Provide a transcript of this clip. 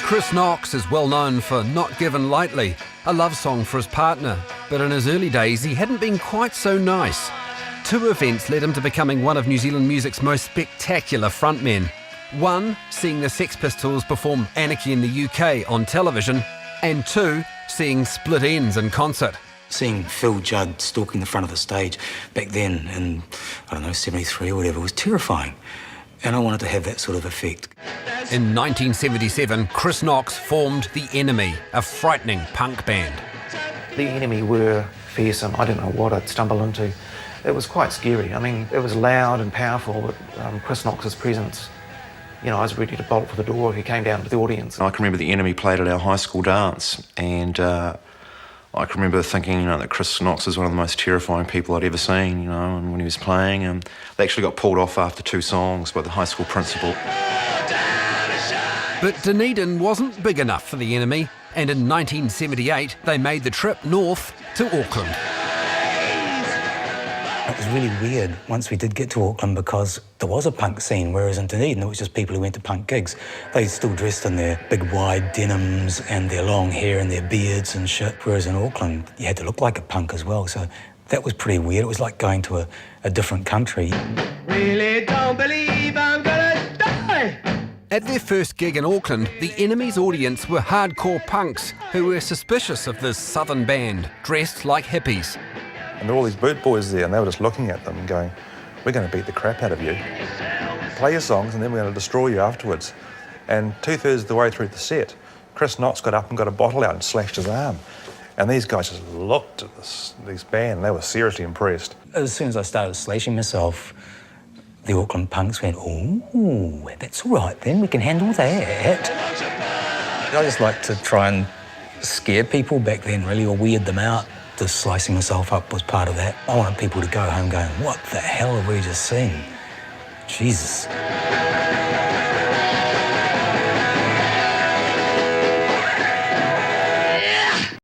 Chris Knox is well known for Not Given Lightly, a love song for his partner, but in his early days he hadn't been quite so nice. Two events led him to becoming one of New Zealand music's most spectacular frontmen. One, seeing the Sex Pistols perform Anarchy in the UK on television, and two, seeing Split Enz in concert. Seeing Phil Judd stalking the front of the stage back then in, 73 or whatever, was terrifying. And I wanted to have that sort of effect. In 1977, Chris Knox formed The Enemy, a frightening punk band. The Enemy were fearsome. I didn't know what I'd stumble into. It was quite scary. I mean, it was loud and powerful, but Chris Knox's presence, I was ready to bolt for the door if he came down to the audience. I can remember The Enemy played at our high school dance, and I can remember thinking, that Chris Knox is one of the most terrifying people I'd ever seen, and when he was playing. They actually got pulled off after 2 songs by the high school principal. But Dunedin wasn't big enough for The Enemy, and in 1978 they made the trip north to Auckland. It was really weird once we did get to Auckland because there was a punk scene, whereas in Dunedin it was just people who went to punk gigs. They still dressed in their big wide denims and their long hair and their beards and shit, whereas in Auckland you had to look like a punk as well, so that was pretty weird. It was like going to a different country. Really don't believe I'm gonna die! At their first gig in Auckland, The Enemy's audience were hardcore punks who were suspicious of this southern band, dressed like hippies. And there were all these boot boys there, and they were just looking at them and going, we're going to beat the crap out of you. Play your songs, and then we're going to destroy you afterwards. And 2/3 of the way through the set, Chris Knox got up and got a bottle out and slashed his arm. And these guys just looked at this band, and they were seriously impressed. As soon as I started slashing myself, the Auckland punks went, ooh, that's all right then, we can handle that. I just like to try and scare people back then, really, or weird them out. The slicing myself up was part of that. I wanted people to go home going, what the hell have we just seen? Jesus.